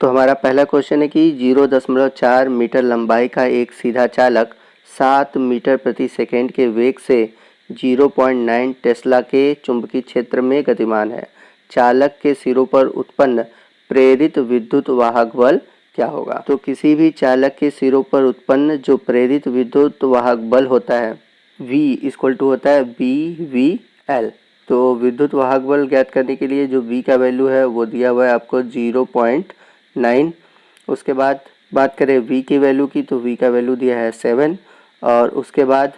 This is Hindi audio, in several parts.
तो हमारा पहला क्वेश्चन है कि 0.4 मीटर लंबाई का एक सीधा चालक 7 मीटर प्रति सेकंड के वेग से 0.9 टेस्ला के चुंबकीय क्षेत्र में गतिमान है। चालक के सिरों पर उत्पन्न प्रेरित विद्युत वाहक बल क्या होगा? तो किसी भी चालक के सिरों पर उत्पन्न जो प्रेरित विद्युत वाहक बल होता है V इक्वल टू होता है BVL। तो विद्युत वाहक बल ज्ञात करने के लिए जो V का वैल्यू है वो दिया हुआ है आपको 0.9। उसके बाद बात करें V की वैल्यू की, तो V का वैल्यू दिया है 7 और उसके बाद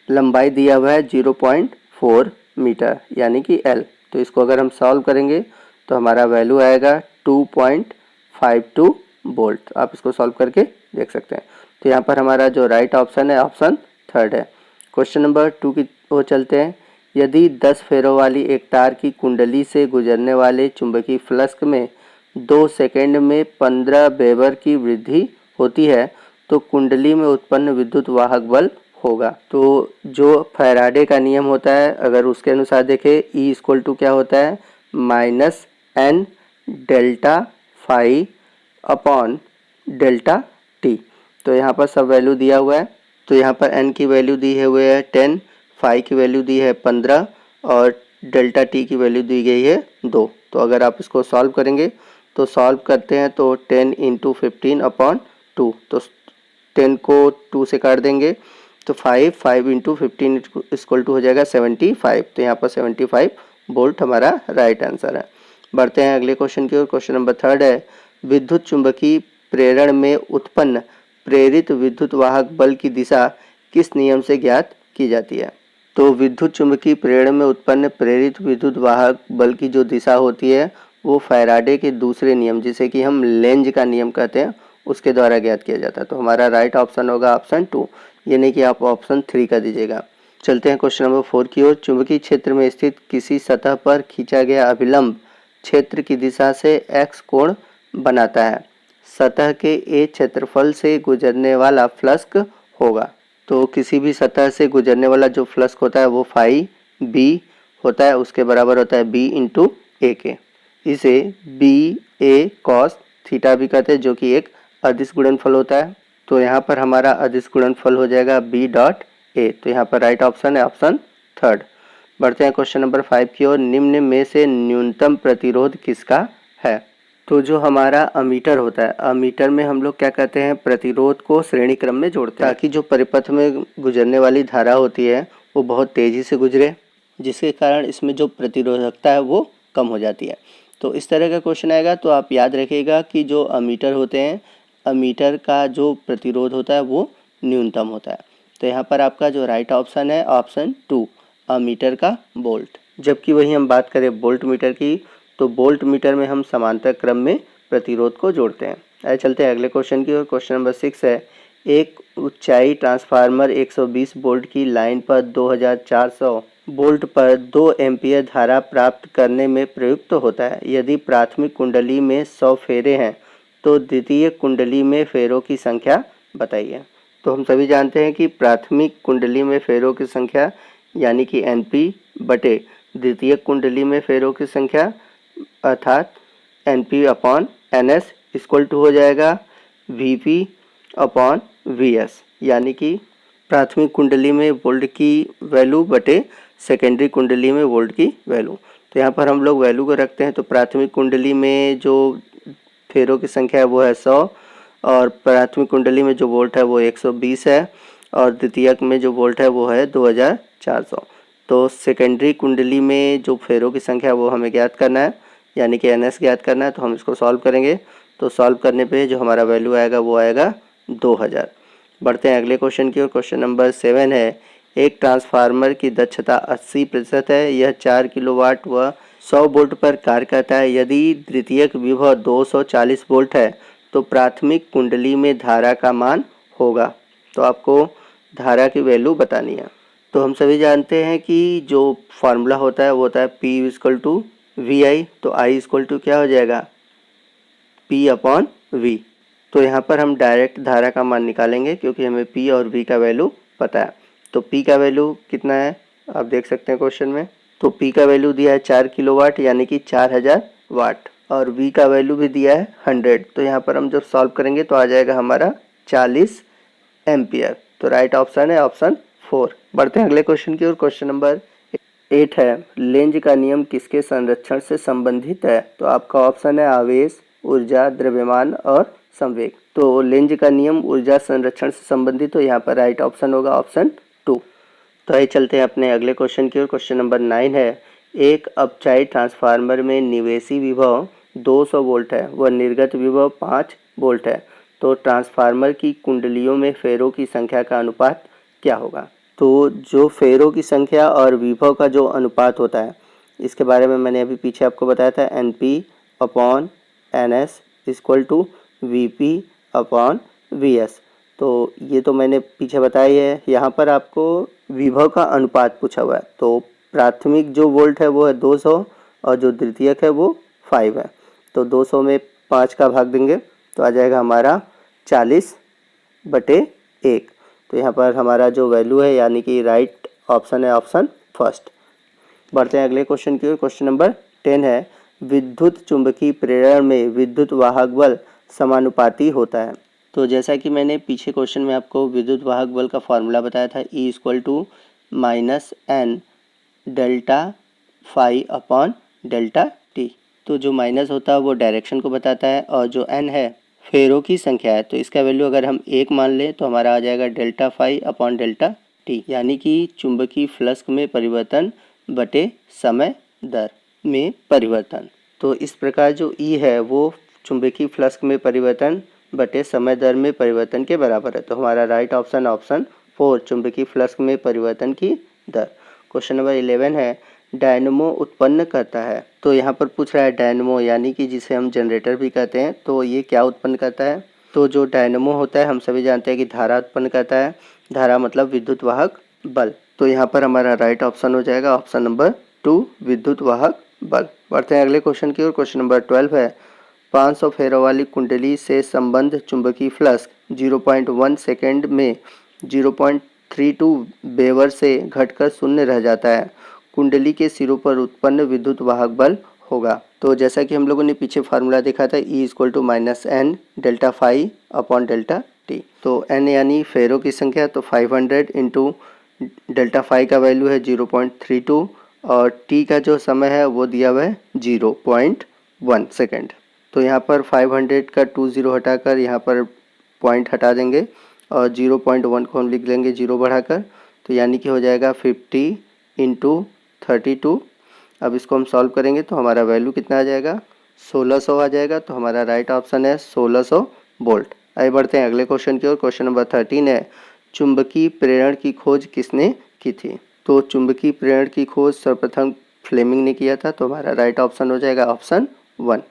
लंबाई दिया हुआ है 0.4 मीटर यानी कि L। तो इसको अगर हम सॉल्व करेंगे तो हमारा वैल्यू आएगा 2.52 वोल्ट। आप इसको सॉल्व करके देख सकते हैं। तो यहाँ पर हमारा जो राइट ऑप्शन है ऑप्शन थर्ड है। क्वेश्चन नंबर 2 की ओर चलते हैं। यदि 10 फेरों वाली एक तार की कुंडली से गुजरने वाले चुंबकीय फ्लक्स में 2 सेकंड में 15 वेबर की वृद्धि होती है तो कुंडली में उत्पन्न विद्युत वाहक बल होगा। तो जो फैराडे का नियम होता है अगर उसके अनुसार देखें E इक्वल टू क्या होता है -N delta phi upon delta t. तो यहाँ पर सब वैल्यू दिया हुआ है। तो यहाँ पर N की वैल्यू दी है हुए है 10, फाई की वैल्यू दी है 15 और डेल्टा टी की वैल्यू दी गई है 2। तो अगर आप इसको सॉल्व करेंगे तो सॉल्व करते हैं तो 10 इंटू 15 अपॉन 2, तो 10 को 2 से काट देंगे तो 5 इंटू 15 इक्वल टू हो जाएगा 75। तो यहाँ पर 75 वोल्ट हमारा राइट आंसर है। बढ़ते हैं अगले क्वेश्चन की ओर। क्वेश्चन नंबर 3 है विद्युत चुंबकीय प्रेरण में उत्पन्न प्रेरित विद्युत वाहक बल की दिशा किस नियम से ज्ञात की जाती है? तो विद्युत चुंबकीय प्रेरण में उत्पन्न प्रेरित विद्युत वाहक बल की जो दिशा होती है वो फैराडे के दूसरे नियम जिसे कि हम लेंज का नियम कहते हैं उसके द्वारा ज्ञात किया जाता है। तो हमारा राइट ऑप्शन होगा ऑप्शन 2, ये नहीं कि आप ऑप्शन 3 का दीजिएगा। चलते हैं क्वेश्चन नंबर 4 की ओर। चुंबकीय क्षेत्र में स्थित किसी सतह पर खींचा गया अभिलंब क्षेत्र की दिशा से x कोण बनाता है। सतह के ए क्षेत्रफल से गुजरने वाला फ्लक्स होगा। तो किसी भी सतह से गुजरने वाला जो फ्लक्स होता है वो फाई बी होता है, उसके बराबर होता है बी इंटू ए के। इसे बी ए कॉस थीटा भी कहते हैं जो कि एक अदिश गुणनफल होता है। तो यहाँ पर हमारा अदिश गुणनफल हो जाएगा बी डॉट ए। तो यहाँ पर राइट ऑप्शन है ऑप्शन थर्ड। बढ़ते हैं क्वेश्चन नंबर 5 की ओर। निम्न में से न्यूनतम प्रतिरोध किसका है? तो जो हमारा अमीटर होता है, अमीटर में हम लोग क्या कहते हैं प्रतिरोध को श्रेणी क्रम में जोड़ते हैं ताकि जो परिपथ में गुजरने वाली धारा होती है वो बहुत तेज़ी से गुजरे, जिसके कारण इसमें जो प्रतिरोधकता है वो कम हो जाती है। तो इस तरह का क्वेश्चन आएगा तो आप याद रखिएगा कि जो अमीटर होते हैं, अमीटर का जो प्रतिरोध होता है वो न्यूनतम होता है। तो यहाँ पर आपका जो राइट ऑप्शन है ऑप्शन 2 अमीटर का वोल्ट। जबकि वही हम बात करें वोल्ट मीटर की तो वोल्ट मीटर में हम समांतर क्रम में प्रतिरोध को जोड़ते हैं। आइए चलते हैं अगले क्वेश्चन की ओर। क्वेश्चन नंबर 6 है एक ऊंचाई ट्रांसफार्मर 120 वोल्ट की लाइन पर 2400 वोल्ट पर 2 एम्पीयर धारा प्राप्त करने में प्रयुक्त होता है। यदि प्राथमिक कुंडली में 100 फेरे हैं तो द्वितीय कुंडली में फेरों की संख्या बताइए। तो हम सभी जानते हैं कि प्राथमिक कुंडली में फेरों की संख्या यानी कि NP बटे द्वितीय कुंडली में फेरों की संख्या अर्थात NP upon NS equal to हो जाएगा VP अपॉन VS, यानी कि प्राथमिक कुंडली में वोल्ट की वैल्यू बटे सेकेंडरी कुंडली में वोल्ट की वैल्यू। तो यहाँ पर हम लोग वैल्यू को रखते हैं। तो प्राथमिक कुंडली में जो फेरों की संख्या है वो है 100 और प्राथमिक कुंडली में जो वोल्ट है वो 120 है और द्वितीयक में जो वोल्ट है वो है 2400। तो सेकेंडरी कुंडली में जो फेरों की संख्या वो हमें ज्ञात करना है यानी कि NS ज्ञात करना है। तो हम इसको सॉल्व करेंगे तो सॉल्व करने पे जो हमारा वैल्यू आएगा वो आएगा 2000। बढ़ते हैं अगले क्वेश्चन की ओर। क्वेश्चन नंबर 7 है एक ट्रांसफार्मर की दक्षता 80% है। यह 4 किलोवाट व 100 वोल्ट पर कार्य करता है। यदि द्वितीयक विभव 240 वोल्ट है तो प्राथमिक कुंडली में धारा का मान होगा। तो आपको धारा की वैल्यू बतानी है। तो हम सभी जानते हैं कि जो फार्मूला होता है वो होता है P इक्वल टू VI। तो I इक्वल टू क्या हो जाएगा P अपॉन V। तो यहाँ पर हम डायरेक्ट धारा का मान निकालेंगे क्योंकि हमें P और V का वैल्यू पता है। तो P का वैल्यू कितना है आप देख सकते हैं क्वेश्चन में। तो P का वैल्यू दिया है 4 किलोवाट यानी कि 4000 वाट। और v का वैल्यू भी दिया है 100। तो यहाँ पर हम जब सॉल्व करेंगे तो आ जाएगा हमारा 40 एम्पियर। तो राइट ऑप्शन है ऑप्शन 4। बढ़ते हैं अगले क्वेश्चन की ओर। क्वेश्चन नंबर 8 है, लेंज का नियम किसके संरक्षण से संबंधित है? तो आपका ऑप्शन है आवेश, ऊर्जा, द्रव्यमान और संवेग। तो लेंज का नियम ऊर्जा संरक्षण से संबंधित, तो यहाँ पर राइट ऑप्शन होगा ऑप्शन 2। तो आइए चलते हैं अपने अगले क्वेश्चन की ओर। क्वेश्चन नंबर 9 है, एक अपचाई ट्रांसफार्मर में निवेशी विभव 200 वोल्ट है व निर्गत विभव 5 वोल्ट है। तो ट्रांसफार्मर की कुंडलियों में फेरों की संख्या का अनुपात क्या होगा? तो जो फेरों की संख्या और विभव का जो अनुपात होता है, इसके बारे में मैंने अभी पीछे आपको बताया था, NP/NS = VP/VS। तो ये तो मैंने पीछे बताई है। यहाँ पर आपको विभव का अनुपात पूछा हुआ है। तो प्राथमिक जो वोल्ट है वो है 200 और जो द्वितीयक है वो 5 है। तो 200 में 5 का भाग देंगे तो आ जाएगा हमारा 40/1। तो यहाँ पर हमारा जो वैल्यू है यानी कि राइट ऑप्शन है ऑप्शन फर्स्ट। बढ़ते हैं अगले क्वेश्चन की ओर। क्वेश्चन नंबर 10 है, विद्युत चुंबकीय प्रेरण में विद्युत वाहक बल समानुपाती होता है। तो जैसा कि मैंने पीछे क्वेश्चन में आपको विद्युत वाहक बल का फॉर्मूला बताया था, E = -N delta phi upon delta t. तो जो माइनस होता है वो डायरेक्शन को बताता है और जो n है फेरों की संख्या है। तो इसका वैल्यू अगर हम 1 मान लें तो हमारा आ जाएगा delta phi upon delta t, यानी कि चुंबकीय फ्लक्स में परिवर्तन बटे समय दर में परिवर्तन। तो इस प्रकार जो E है वो चुंबकीय फ्लक्स में परिवर्तन बटे समय दर में परिवर्तन के बराबर है। तो हमारा राइट ऑप्शन ऑप्शन 4, चुंबकीय फ्लक्स में परिवर्तन की दर। क्वेश्चन नंबर 11 है, डायनमो उत्पन्न करता है। तो यहाँ पर पूछ रहा है डायनमो यानी कि जिसे हम जनरेटर भी कहते हैं, तो ये क्या उत्पन्न करता है? तो जो डायनमो होता है हम सभी जानते हैं कि धारा उत्पन्न करता है। धारा मतलब विद्युत वाहक बल। तो यहाँ पर हमारा राइट ऑप्शन हो जाएगा ऑप्शन नंबर 2, विद्युत वाहक बल। बढ़ते हैं अगले क्वेश्चन की ओर। क्वेश्चन नंबर 12 है, 500 फेरों वाली कुंडली से संबंध चुंबकीय फ्लक्स 0.1 सेकेंड में 0.32 वेबर से घटकर शून्य रह जाता है। कुंडली के सिरों पर उत्पन्न विद्युत वाहक बल होगा। तो जैसा कि हम लोगों ने पीछे फार्मूला देखा था, E = -N delta phi upon delta t. तो N यानी फेरों की संख्या, तो 500 इंटू डेल्टा फाई का वैल्यू है 0.32 और T का जो समय है वो दिया हुआ है 0.1 सेकेंड। तो यहाँ पर 500 का 20 हटाकर यहाँ पर पॉइंट हटा देंगे और 0.1 को हम लिख लेंगे 0 बढ़ाकर। तो यानी कि हो जाएगा 50 इंटू 32। अब इसको हम सॉल्व करेंगे तो हमारा वैल्यू कितना आ जाएगा? 1600 आ जाएगा। तो हमारा राइट ऑप्शन है 1600 वोल्ट। आगे बढ़ते हैं अगले क्वेश्चन की ओर। क्वेश्चन नंबर 13 है, चुंबकीय प्रेरण की खोज किसने की थी? तो चुंबकीय प्रेरण की खोज सर्वप्रथम फ्लेमिंग ने किया था। तो हमारा राइट ऑप्शन हो जाएगा ऑप्शन 1।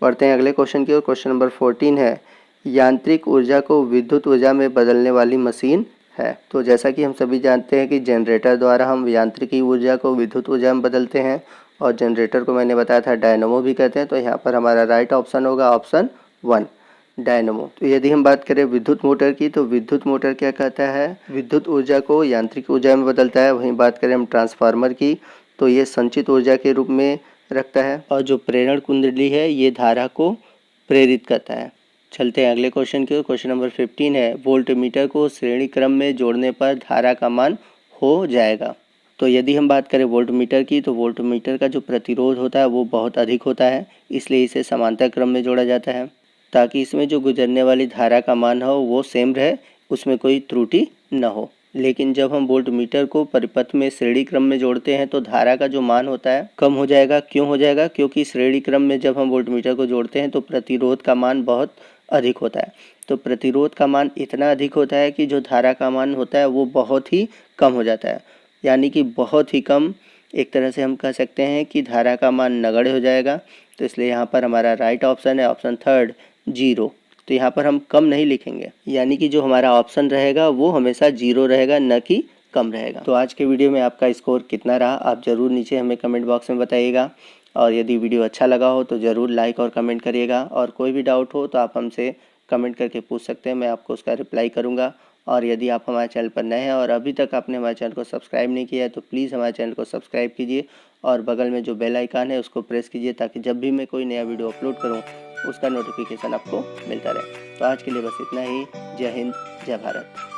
बढ़ते हैं अगले क्वेश्चन की ओर। क्वेश्चन नंबर 14 है, यांत्रिक ऊर्जा को विद्युत ऊर्जा में बदलने वाली मशीन है। तो जैसा कि हम सभी जानते हैं कि जनरेटर द्वारा हम यांत्रिकी ऊर्जा को विद्युत ऊर्जा में बदलते हैं और जनरेटर को मैंने बताया था डायनमो भी कहते हैं। तो यहाँ पर हमारा राइट ऑप्शन होगा ऑप्शन 1, डायनमो। तो यदि हम बात करें विद्युत मोटर की, तो विद्युत मोटर क्या कहता है? विद्युत ऊर्जा को यांत्रिक ऊर्जा में बदलता है। वहीं बात करें हम ट्रांसफार्मर की, तो ये संचित ऊर्जा के रूप में रखता है और जो प्रेरण कुंडली है ये धारा को प्रेरित करता है। चलते हैं अगले क्वेश्चन की ओर। क्वेश्चन नंबर 15 है, वोल्टमीटर को श्रेणी क्रम में जोड़ने पर धारा का मान हो जाएगा। तो यदि हम बात करें वोल्टमीटर की, तो वोल्टमीटर का जो प्रतिरोध होता है वो बहुत अधिक होता है, इसलिए इसे समांतर क्रम में जोड़ा जाता है ताकि इसमें जो गुजरने वाली धारा का मान हो वो सेम रहे, उसमें कोई त्रुटि न हो। लेकिन जब हम वोल्टमीटर को परिपथ में श्रेणी क्रम में जोड़ते हैं तो धारा का जो मान होता है कम हो जाएगा। क्यों हो जाएगा? क्योंकि श्रेणी क्रम में जब हम वोल्टमीटर को जोड़ते हैं तो प्रतिरोध का मान बहुत अधिक होता है। तो प्रतिरोध का मान इतना अधिक होता है कि जो धारा का मान होता है वो बहुत ही कम हो जाता है, यानी कि बहुत ही कम। एक तरह से हम कह सकते हैं कि धारा का मान नगण्य हो जाएगा। तो इसलिए यहाँ पर हमारा राइट ऑप्शन है ऑप्शन 3, 0। तो यहाँ पर हम कम नहीं लिखेंगे, यानी कि जो हमारा ऑप्शन रहेगा वो हमेशा 0 रहेगा, न कि कम रहेगा। तो आज के वीडियो में आपका स्कोर कितना रहा आप ज़रूर नीचे हमें कमेंट बॉक्स में बताइएगा। और यदि वीडियो अच्छा लगा हो तो ज़रूर लाइक और कमेंट करिएगा। और कोई भी डाउट हो तो आप हमसे कमेंट करके पूछ सकते हैं, मैं आपको उसका रिप्लाई करूँगा। और यदि आप हमारे चैनल पर नए हैं और अभी तक आपने हमारे चैनल को सब्सक्राइब नहीं किया है तो प्लीज़ हमारे चैनल को सब्सक्राइब कीजिए और बगल में जो बेल आइकन है उसको प्रेस कीजिए ताकि जब भी मैं कोई नया वीडियो अपलोड करूं उसका नोटिफिकेशन आपको मिलता रहे। तो आज के लिए बस इतना ही। जय हिंद, जय भारत।